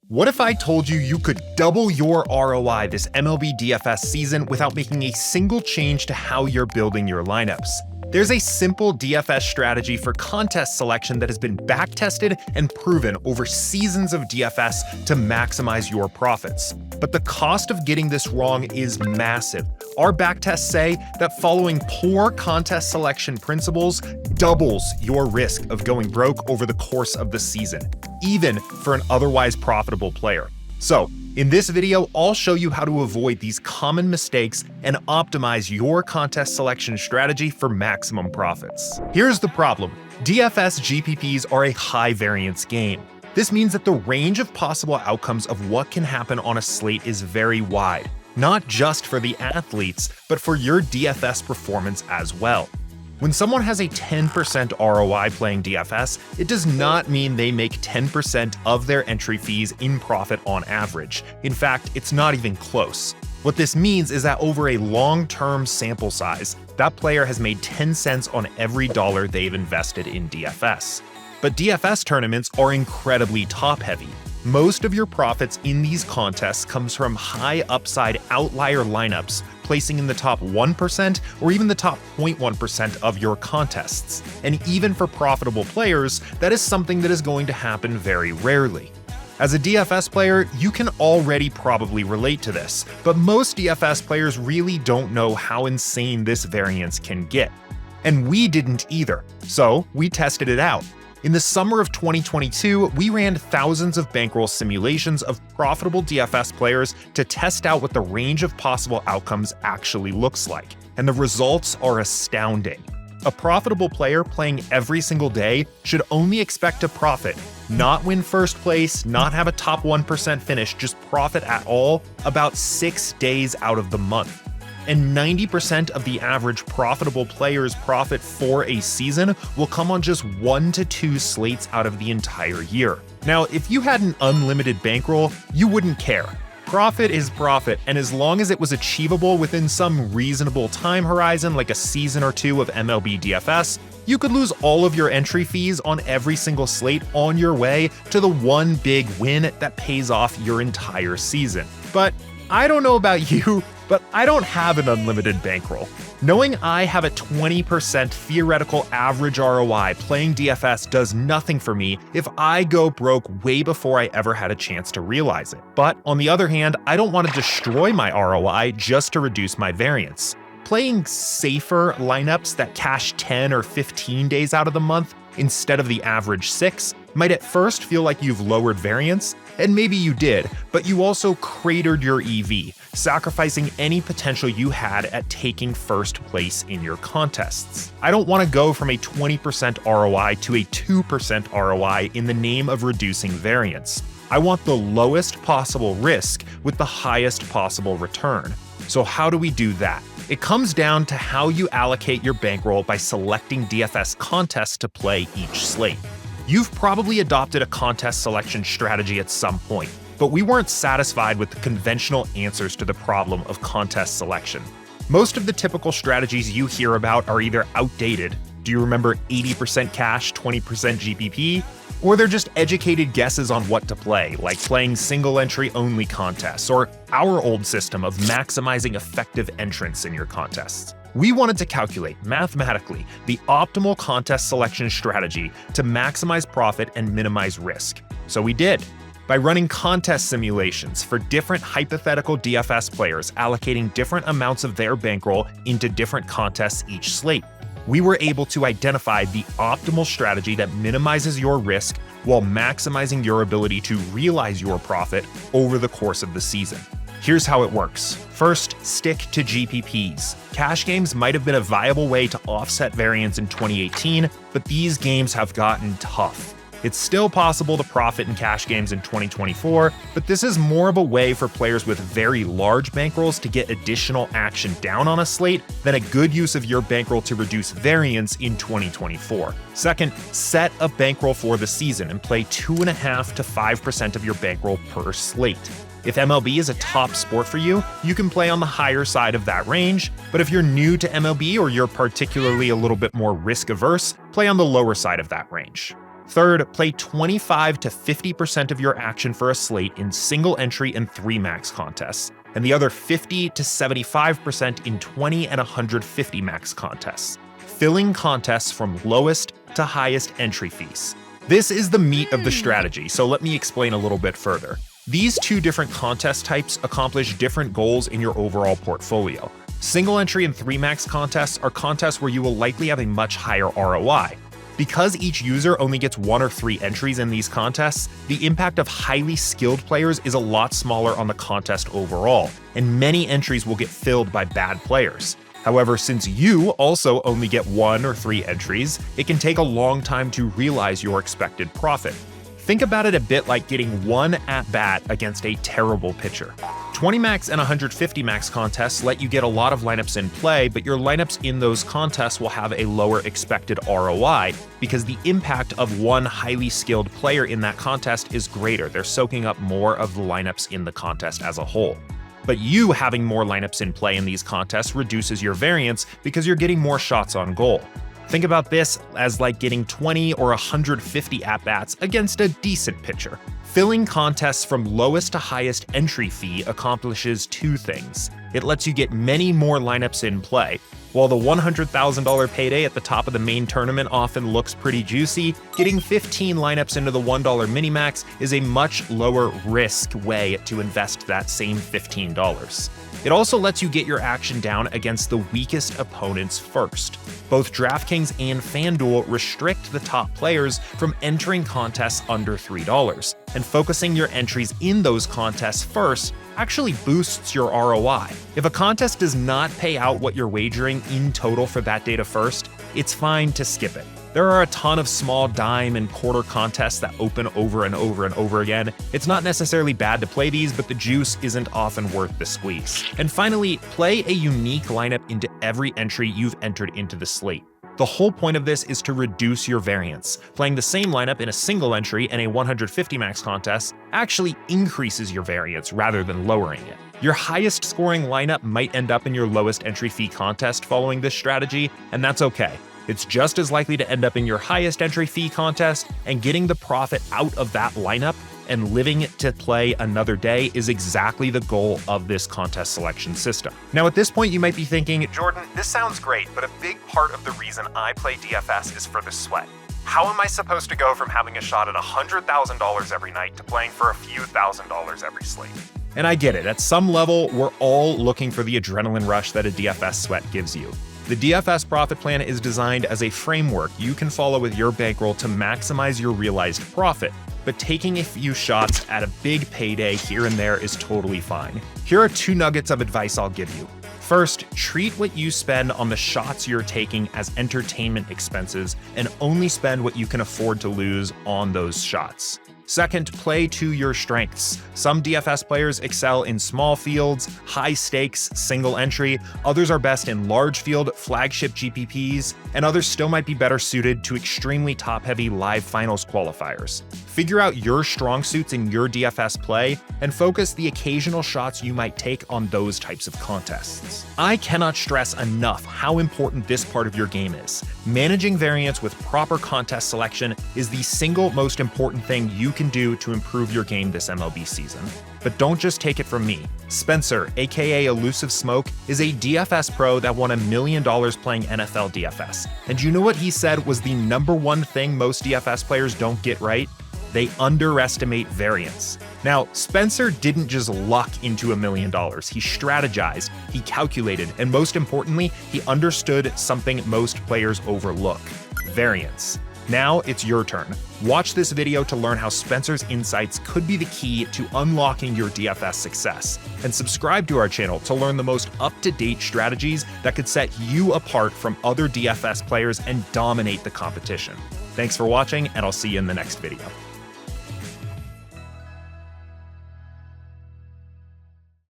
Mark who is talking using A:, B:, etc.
A: What if I told you you could double your ROI this MLB DFS season without making a single change to how you're building your lineups? There's a simple DFS strategy for contest selection that has been backtested and proven over seasons of DFS to maximize your profits. But the cost of getting this wrong is massive. Our backtests say that following poor contest selection principles doubles your risk of going broke over the course of the season, even for an otherwise profitable player. So, in this video, I'll show you how to avoid these common mistakes and optimize your contest selection strategy for maximum profits. Here's the problem. DFS GPPs are a high variance game. This means that the range of possible outcomes of what can happen on a slate is very wide, not just for the athletes, but for your DFS performance as well. When someone has a 10% ROI playing DFS, it does not mean they make 10% of their entry fees in profit on average. In fact, it's not even close. What this means is that over a long-term sample size, that player has made 10 cents on every dollar they've invested in DFS. But DFS tournaments are incredibly top-heavy. Most of your profits in these contests comes from high upside outlier lineups, placing in the top 1% or even the top 0.1% of your contests. And even for profitable players, that is something that is going to happen very rarely. As a DFS player, you can already probably relate to this, but most DFS players really don't know how insane this variance can get. And we didn't either, so we tested it out. In the summer of 2022, we ran thousands of bankroll simulations of profitable DFS players to test out what the range of possible outcomes actually looks like, and the results are astounding. A profitable player playing every single day should only expect to profit, not win first place, not have a top 1% finish, just profit at all, about 6 days out of the month. And 90% of the average profitable player's profit for a season will come on just 1 to 2 slates out of the entire year. Now, if you had an unlimited bankroll, you wouldn't care. Profit is profit, and as long as it was achievable within some reasonable time horizon like a season or two of MLB DFS, you could lose all of your entry fees on every single slate on your way to the one big win that pays off your entire season. But I don't know about you, but I don't have an unlimited bankroll. Knowing I have a 20% theoretical average ROI playing DFS does nothing for me if I go broke way before I ever had a chance to realize it. But on the other hand, I don't want to destroy my ROI just to reduce my variance. Playing safer lineups that cash 10 or 15 days out of the month instead of the average 6 might at first feel like you've lowered variance, and maybe you did, but you also cratered your EV, sacrificing any potential you had at taking first place in your contests. I don't want to go from a 20% ROI to a 2% ROI in the name of reducing variance. I want the lowest possible risk with the highest possible return. So how do we do that? It comes down to how you allocate your bankroll by selecting DFS contests to play each slate. You've probably adopted a contest selection strategy at some point, but we weren't satisfied with the conventional answers to the problem of contest selection. Most of the typical strategies you hear about are either outdated, do you remember 80% cash, 20% GPP? Or they're just educated guesses on what to play, like playing single entry only contests, or our old system of maximizing effective entrants in your contests. We wanted to calculate, mathematically, the optimal contest selection strategy to maximize profit and minimize risk. So we did. By running contest simulations for different hypothetical DFS players allocating different amounts of their bankroll into different contests each slate, we were able to identify the optimal strategy that minimizes your risk while maximizing your ability to realize your profit over the course of the season. Here's how it works. First, stick to GPPs. Cash games might have been a viable way to offset variance in 2018, but these games have gotten tough. It's still possible to profit in cash games in 2024, but this is more of a way for players with very large bankrolls to get additional action down on a slate than a good use of your bankroll to reduce variance in 2024. Second, set a bankroll for the season and play 2.5 to 5% of your bankroll per slate. If MLB is a top sport for you, you can play on the higher side of that range, but if you're new to MLB or you're particularly a little bit more risk averse, play on the lower side of that range. Third, play 25 to 50% of your action for a slate in single entry and 3 max contests, and the other 50 to 75% in 20 and 150 max contests, filling contests from lowest to highest entry fees. This is the meat of the strategy, so let me explain a little bit further. These 2 different contest types accomplish different goals in your overall portfolio. Single entry and 3 max contests are contests where you will likely have a much higher ROI. Because each user only gets 1 or 3 entries in these contests, the impact of highly skilled players is a lot smaller on the contest overall, and many entries will get filled by bad players. However, since you also only get 1 or 3 entries, it can take a long time to realize your expected profit. Think about it a bit like getting 1 at-bat against a terrible pitcher. 20 max and 150 max contests let you get a lot of lineups in play, but your lineups in those contests will have a lower expected ROI because the impact of 1 highly skilled player in that contest is greater. They're soaking up more of the lineups in the contest as a whole. But you having more lineups in play in these contests reduces your variance because you're getting more shots on goal. Think about this as like getting 20 or 150 at-bats against a decent pitcher. Filling contests from lowest to highest entry fee accomplishes 2 things. It lets you get many more lineups in play. While the $100,000 payday at the top of the main tournament often looks pretty juicy, getting 15 lineups into the $1 minimax is a much lower risk way to invest that same $15. It also lets you get your action down against the weakest opponents first. Both DraftKings and FanDuel restrict the top players from entering contests under $3, and focusing your entries in those contests first actually boosts your ROI. If a contest does not pay out what you're wagering in total for that data first, it's fine to skip it. There are a ton of small dime and quarter contests that open over and over and over again. It's not necessarily bad to play these, but the juice isn't often worth the squeeze. And finally, play a unique lineup into every entry you've entered into the slate. The whole point of this is to reduce your variance. Playing the same lineup in a single entry and a 150 max contest actually increases your variance rather than lowering it. Your highest scoring lineup might end up in your lowest entry fee contest following this strategy, and that's okay. It's just as likely to end up in your highest entry fee contest, and getting the profit out of that lineup and living to play another day is exactly the goal of this contest selection system. Now, at this point, you might be thinking, Jordan, this sounds great, but a big part of the reason I play DFS is for the sweat. How am I supposed to go from having a shot at $100,000 every night to playing for a few $1,000s every slate? And I get it. At some level, we're all looking for the adrenaline rush that a DFS sweat gives you. The DFS profit plan is designed as a framework you can follow with your bankroll to maximize your realized profit, but taking a few shots at a big payday here and there is totally fine. Here are 2 nuggets of advice I'll give you. First, treat what you spend on the shots you're taking as entertainment expenses and only spend what you can afford to lose on those shots. Second, play to your strengths. Some DFS players excel in small fields, high stakes, single entry. Others are best in large field, flagship GPPs, and others still might be better suited to extremely top-heavy live finals qualifiers. Figure out your strong suits in your DFS play and focus the occasional shots you might take on those types of contests. I cannot stress enough how important this part of your game is. Managing variance with proper contest selection is the single most important thing you can do to improve your game this MLB season. But don't just take it from me. Spencer, aka Elusive Smoke, is a DFS pro that won $1 million playing NFL DFS. And you know what he said was the #1 thing most DFS players don't get right? They underestimate variance. Now, Spencer didn't just luck into $1 million. He strategized, he calculated, and most importantly, he understood something most players overlook: variance. Now it's your turn. Watch this video to learn how Spencer's insights could be the key to unlocking your DFS success. And subscribe to our channel to learn the most up-to-date strategies that could set you apart from other DFS players and dominate the competition. Thanks for watching, and I'll see you in the next video.